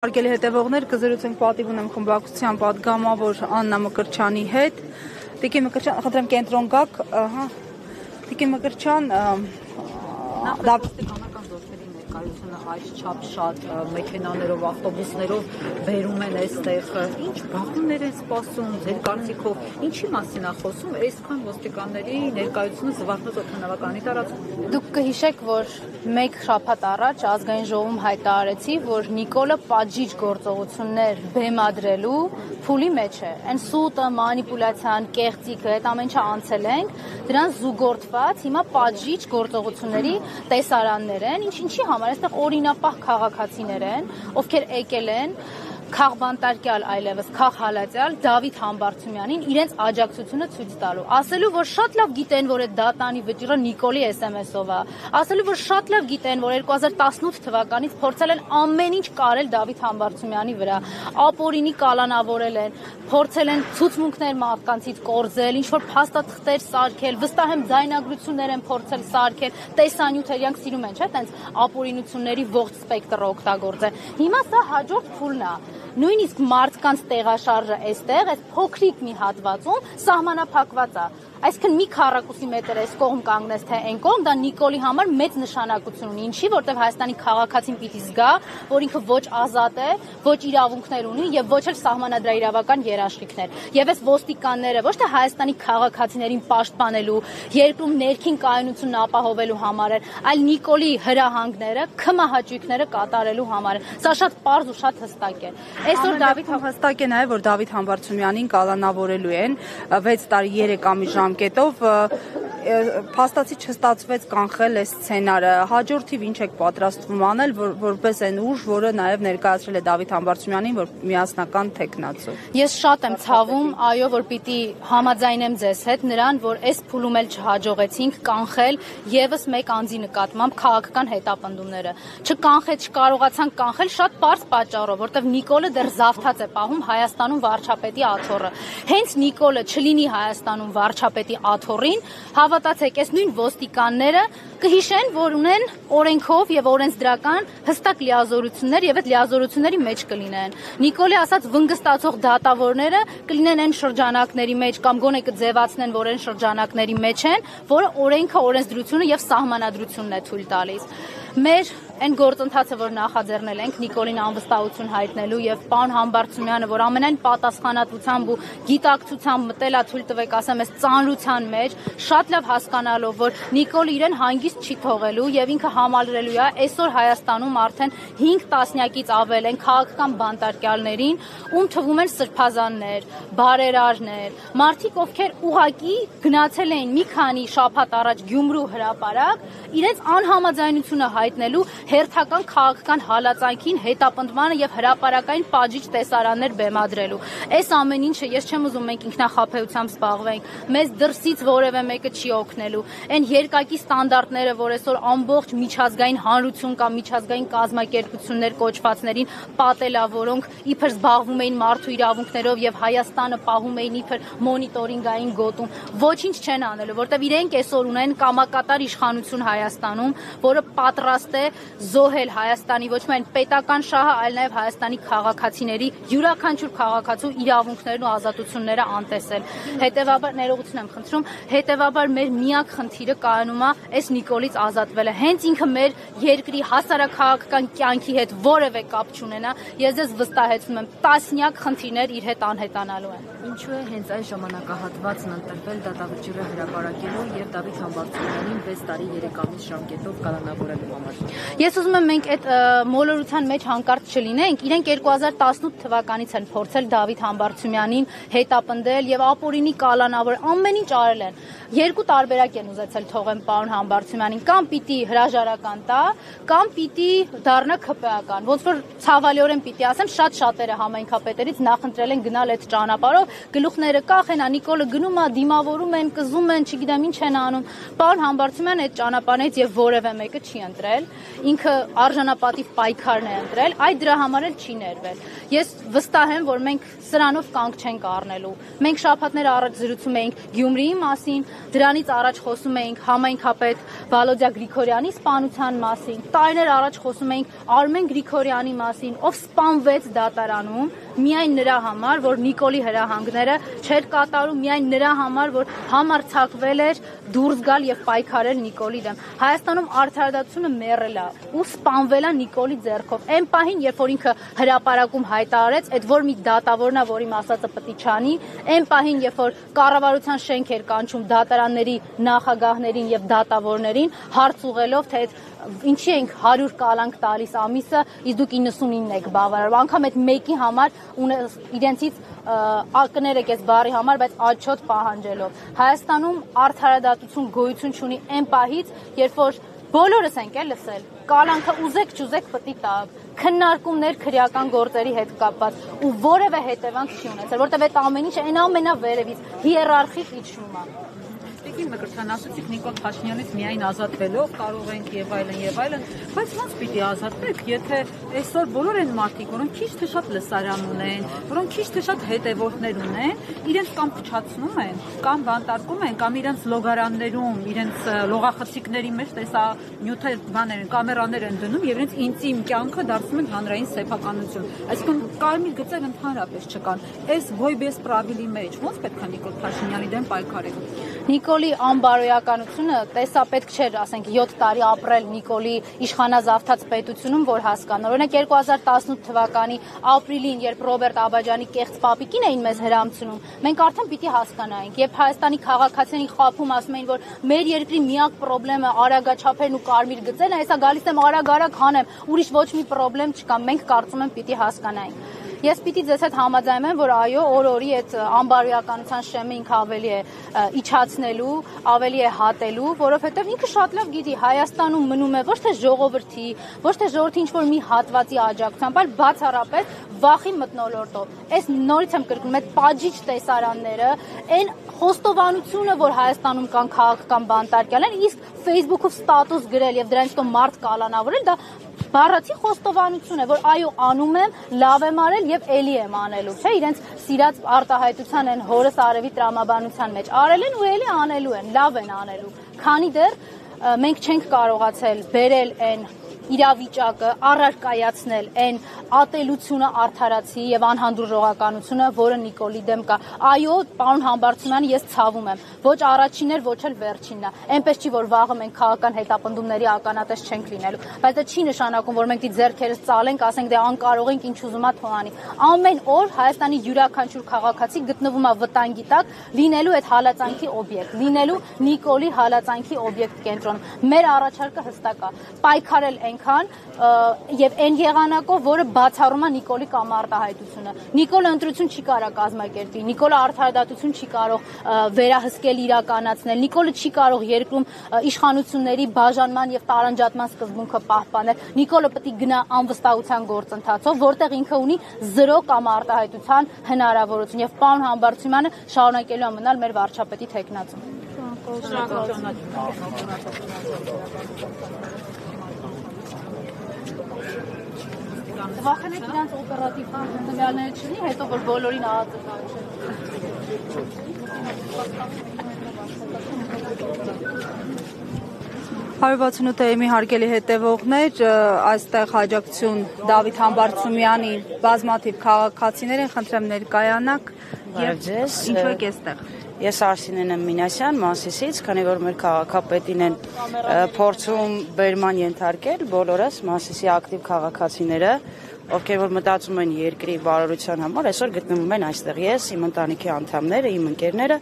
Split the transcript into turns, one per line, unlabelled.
Արգելի հետևողներ, կզրուցենք պատիվ ունեմ խմբակցության պատգամավոր Աննա Մկրտչյանի հետ։ Տիկին Մկրտչյան, խնդրեմ կենտրոն գաք, Տիկին Մկրտչյան,
ներկայությունը այս չափ շատ մեքենաներով, ավտոբուսներով բերում են այստեղ, ինչ բախումներ են սպասում, ձեր կարծիքով, ինչի մասին է խոսում այսքան ոստիկանների ներկայությունը Զվարթնոց օդանավականի տարածքում։
Դուք կհիշեք, որ մեկ շաբաթ առաջ ազգային ժողովում հայտարարեցի, որ Նիկոլը պատժիչ գործողություններ բեմադրելու փուլի մեջ է։ Այն սուտը, մանիպուլյացիան, կեղծիքը, այդ ամեն ինչը անցել ենք, դրան զուգորդված հիմա պատժիչ գործողությունների տեսարաններ են, ինչի համար այստեղ օրինապահ քաղաքացիներ են, ովքեր եկել են քաղբանտարկյալ այլևս քաղհալածյալ Դավիթ Համբարձումյանին իրենց աջակցությունը ցույց տալու, ասելու, որ շատ լավ գիտեն, որ այդ դատանի վճիռը Նիկոլի SMS-ով է, ասելու, որ շատ լավ գիտեն, որ 2018 թվականից փորձել են ամեն ինչ կարել Դավիթ Համբարձումյանի վրա, ապօրինի կալանավորել են, փորձել են ցուցմունքներ մարդկանցից կորզել, ինչ-որ փաստաթղթեր սարքել, վստահ եմ ձայնագրություններ են փորձել սարքել, տեսանյութեր, իրանք սիրում են, չէ՞, տենց ապօրինությունների ողջ սպեկտրը օգտագործել։ Հիմա սա հաջորդ փուլն է։ Նույնիսկ մարդկանց տեղաշարժը այստեղ, այս փոքրիկ մի հատվածում սահմանափակված է։ Այսինքն մի քառակուսի մետր այս կողմ կանգնես թե այն կողմ, դա Նիկոլի համար մեծ նշանակություն ունի, ինչի, որտեղ Հայաստանի քաղաքացին պիտի զգա, որ ինքը ոչ ազատ է, ոչ իրավունքներ ունի եւ ոչ էլ սահմանադրաիրավական երաշխիքներ։ Եվ այս ոստիկանները ոչ թե Հայաստանի քաղաքացիներին պաշտպանելու, երկրում ներքին կայունությունն ապահովելու համար են, այլ Նիկոլի հրահանգները, քմահաճույքները կատարելու համար են։ Սա շատ պարզ ու շատ հստակ է։ Այսօր Դավիթ
հստակ է նաեւ, որ Դավիթ Համբարձումյանին կալանավորելու են 6 տարի 3 ամիս ժամկետով, փաստացի չստացվեց կանխել այս սցենարը, հաջորդիվ ինչ եք պատրաստվում անել, որպես այն ուժ, որը նաև ներկայացրել է Դավիթ Համբարձումյանին, որ միասնական թեկնածու։
Ես շատ եմ ցավում, այո, որ պիտի համաձայնեմ ձեզ հետ նրան, որ այս փուլում էլ չհաջողեցինք կանխել եւս մեկ անձի նկատմամբ քաղաքական հետապնդումները։ Չկարողացանք կանխել շատ պարզ պատճառով, որտեղ Նիկոլը դեռ զավթած է պահում Հայաստանում վարչապետի աթոռը։ Հենց Նիկոլը չլինի Հայաստանում վարչապետի աթոռին, հավատացեք, այս նույն ոստիկանները կհիշեն, որ ունեն օրենքով եւ օրենսդրական հստակ լիազորություններ եւ այդ լիազորությունների մեջ կլինեն։ Նիկոլի ասած վնգստացող դատավորները կլինեն այն շրջանակների մեջ կամ գոնե կձևացնեն, որ այն շրջանակների մեջ են, որը օրենքը, օրենսդրությունը եւ սահմանադրությունն է թույլ տալիս։ Մեր այն գործընթացը, որ նախաձեռնել ենք Նիկոլին անվստահություն հայտնելու եւ պարոն Համբարձումյանը, որ ամենայն պատասխանատվությամբ ու գիտակցությամբ մտել է, թույլ տվեք ասեմ, այս ծանրության մեջ, շատ լավ հասկանալով, որ Նիկոլը իրեն հանգիստ չի թողելու եւ ինքը համալրելու է այսօր Հայաստանում արդեն 5 տասնյակից ավել են քաղաքական բանտարկյալներին, ում թվում են սրբազաններ, բարերարներ, մարդիկ, ովքեր ուղակի գնացել էին մի քանի շաբաթ առաջ Գյումրու հրապարակ, իրենց անհամաձայնությունը հայտնելու հերթական քաղաքական հալածանքին, հետապնդմանը եւ հրապարակային պատժիչ տեսարաններ բեմադրելու։ Այս ամեն ինչը ես չեմ ուզում մենք ինքնախապեյությամբ զբաղվենք, մեզ դրսից որևէ մեկը չի օգնելու։ Այն երկակի ստանդարտները, որ այսօր ամբողջ միջազգային հանրություն կամ միջազգային կազմակերպություններ կոչվածներին պատելա, որոնք իբր զբաղվում էին մարդու իրավունքներով եւ Հայաստանը պահում էին իբր մոնիտորինգային գոտում, ոչինչ չեն անելու, որտեղ իրենք այսօր ունեն կամակատար իշխանություն Հայաստանում, որը պատրաստ է զոհել Հայաստանի ոչ միայն պետական շահը, այլ նաև Հայաստանի քաղաքացիների յուրաքանչյուր քաղաքացու իրավունքներն ու ազատությունները անտեսել։ Հետևաբար ներողություն եմ խնդրում, հետևաբար մեր միակ խնդիրը կայանում է այս Նիկոլից ազատվելը։ Հենց ինքը մեր երկրի հասարակքաղաքական կյանքի հետ որևէ կապ չունենա, ես ձեզ վստահեցնում եմ, տասնյակ խնդիրներ իր հետ անհետանալու են։
Ինչու է հենց այս ժամանակահատվածն ընտրվել դատավճիռը հրապարակելու եւ Դավիթ Համբարձումյանին 6 տարի 3 ամիս ժամկետով կալանավորելու համար։
Ես ուզում եմ մենք այդ մոլորության մեջ հանկարծ չլինենք, իրենք 2018 թվականից են փորձել Դավիթ Համբարձումյանին հետապնդել եւ ապօրինի կալանավոր ամեն ինչ արել են։ Երկու տարբերակ են ուզեցել թողեն պարոն Համբարձումյանին, կամ պիտի հրաժարական տա, կամ պիտի դառնա ՔՊԱ-ական։ Ոնց որ ցավալիորեն պիտի ասեմ, շատ շատերը համայնքապետերից նախընտրել են գնալ այդ ճանապարհով, գլուխները կախեն, Նիկոլը գնում է, դիմավորում են, կզում են, չգիտեմ ինչ են անում։ Պարոն Համբարձումյանը այդ ճանապարհից եւ որևէ մեկը չի ընտրել։ Ինքը արժանապատիվ պայքարն է ընտրել, այդ դրա համար էլ չի ներվել։ Ես վստահ եմ, որ մենք սրանով կանգ չենք առնելու։ Մենք շաբաթներ առաջ զրուցում էինք Գյումրիի մասին, Դրանից առաջ խոսում էինք համայնքապետ Վալոդիա Գրիգորյանի սպանության մասին, տարիներ առաջ խոսում էինք Արմեն Գրիգորյանի մասին, ով սպանվեց դատարանում միայն նրա համար, որ Նիկոլի հրահանգները չէր կատարում, միայն նրա համար, որ համարձակվել էր դուրս գալ եւ պայքարել Նիկոլի դեմ։ Հայաստանում արդարադատությունը մեռել է ու սպանվել է Նիկոլի ձեռքով։ Այն պահին, երբ որ ինքը հրապարակում հայտարարեց, այդ որ մի դատավորն է, որ իմ ասածը պետք է չանի, այն պահին, երբ որ կառավարության շենք էր կանչում դատարանների նախագահներին եւ դատավորներին, հարց ուղղելով, թե ինչի ենք 100 կալանք տալիս ամիսը, իսկ դուք 99 եք բավարարում։ Անգամ այդ մեկի համար իրենցից կներեք այս բառի համար, բայց աչոտ պահանջելով։ Հայաստանում արդարադատություն գոյություն չունի այն պահից, երբ որ բոլորս ենք լսել, կալանքը ուզեք չուզեք պետք է տակ, քննարկումներ քրեական գործերի հետ կապված ու որևէ հետևանք չի ունեցել, որտեղ այդ ամեն ինչը այն ամենավերևից հիերարխիկ իջնում է։
Տիկին Մկրտչյան, ասացիք Նիկոլ Փաշինյանից միայն ազատվելով կարող ենք եւ այլն, բայց ոնց պիտի ազատվեք, եթե այսօր բոլոր այն մարդիկ, որոնք քիչ թե շատ լսարան ունեն, որոնք քիչ թե շատ հետևորդներ ունեն, իրենց կամ փչացնում են, կամ բանտարկում են, կամ իրենց լոգարաններում, իրենց լողախցիկների մեջ տեսա նյութեր բաներ, կամերաներ են դնում եւ իրենց ինտիմ կյանքը դարձնում են հանրային սեփականություն։ Այսինքն կարմիր գծեր ընդհանրապես չկան։ Այս բոյբես պրավիլի մեջ ոնց պետք է Նիկոլ Փաշինյանի դեմ պայքարել։
Նիկոլի անբարոյականությունը տեսապետք չէր, ասենք 7 տարի ապրել Նիկոլի իշխանազավթած պետությունում, որ հասկանա։ Օրինակ 2018 թվականի ապրիլին, երբ Ռոբերտ Աբաջյանի կեղծ պապիկին էին մեզ հրամցնում, մենք արդեն պիտի հասկանայինք, երբ Հայաստանի քաղաքացիներին խաբում ասում էին, որ մեր երկրի միակ խնդրեմը արագաչափերն ու կարմիր գծերն է, հեսա գալիս եմ արագ հանեմ, ուրիշ ոչ մի խնդրեմ չկա, մենք կարծում եմ պիտի հասկանայինք։ Ես պիտի ձեզ հետ համաձայնեմ, որ այո, օր-օրի այդ անբարոյականության շեմը ինքը ավելի է իջացնելու, ավելի է հատելու, որովհետև ինքը շատ լավ գիտի, Հայաստանում մնում է ոչ թե ժողովրդի ինչ-որ մի հատվածի աջակցությամբ, այլ բացառապես վախի մթնոլորտով։ Այս նորից եմ կրկնում, այդ պատժիչ տեսարանները, այն խոստովանությունը, որ Հայաստանում կան քաղաքական բանտարկյալներ, իսկ Facebook-ով ստատուս գրել եւ դրանից հետո մարդ կալանավորել, դա բառացի խոստովանություն է, որ այո անում եմ, լավ եմ արել եւ էլի եմ անելու, չէ, իրենց սիրած արտահայտության են հորս արևի տրամաբանության մեջ արել են ու էլի անելու են, լավ են անելու։ Քանի դեռ մենք չենք կարողացել բերել այն իրավիճակը, առարկայացնել այն ատելությունը, արդարացի եւ անհանդուրժողականությունը, որը Նիկոլի դեմ կա։ Այո, պարոն Համբարձումյան, ես ցավում եմ։ Ոչ առաջինն էր, ոչ էլ վերջինն է։ Այնպես չի, որ վաղը մենք քաղաքական հետապնդումների ականատես չենք լինելու, բայց դա չի նշանակում, որ մենք դի ձեռքերս ծալենք, ասենք դե անկարող ենք, ինչ ուզում ա թողանի։ Ամեն օր Հայաստանի յուրաքանչյուր քաղաքացի գտնվում է վտանգի տակ, լինելու այդ հալածանքի օբյեկտ, լինելու Նիկոլի հալածանքի օբյեկտ կենտրոնում։ Մեր առաջարկը հստակ է՝ պայքարել այնքան եւ այն եղանակով, որը բացառում է Նիկոլի կամ արտահայտությունը։ Նիկոլը ընտրություն չի կարող կազմակերպի, Նիկոլը արդարադատություն չի կարող վերահսկել, իրականացնել, Նիկոլը չի կարող երկրում իշխանությունների բաժանման եւ տարանջատման սկզբունքը պահպանել։ Նիկոլը պետք է գնա անվստահության գործընթացով, որտեղ ինքը ունի 0 կամ արտահայտության հնարավորություն եւ պարոն Համբարձումյանը շարունակելու է մնալ մեր վարչապետի թեկնածու։ Վախենեք իրանց օպերատիվ հանձնարարները չլինի, հետո որ բոլորին ահացկանչեն։
«168 AM-ի հարգելի հետևողներ, այստեղ հաջակցություն Դավիթ Համբարձումյանի բազմաթիվ քաղաքացիներ են, խնդրեմ ներկայանաք եւ ինչու եք այստեղ։
Ես Արսինեն եմ Մինասյան, Մասիսից, քանի որ մեր քաղաքապետին են փորձում բերման ենթարկել բոլորս Մասիսի ակտիվ քաղաքացիները, ովքեր որ մտածում են երկրի բարօրության համար, այսօր գտնվում են այստեղ։ Ես, իմ ընտանիքի անդամները, իմ ընկերները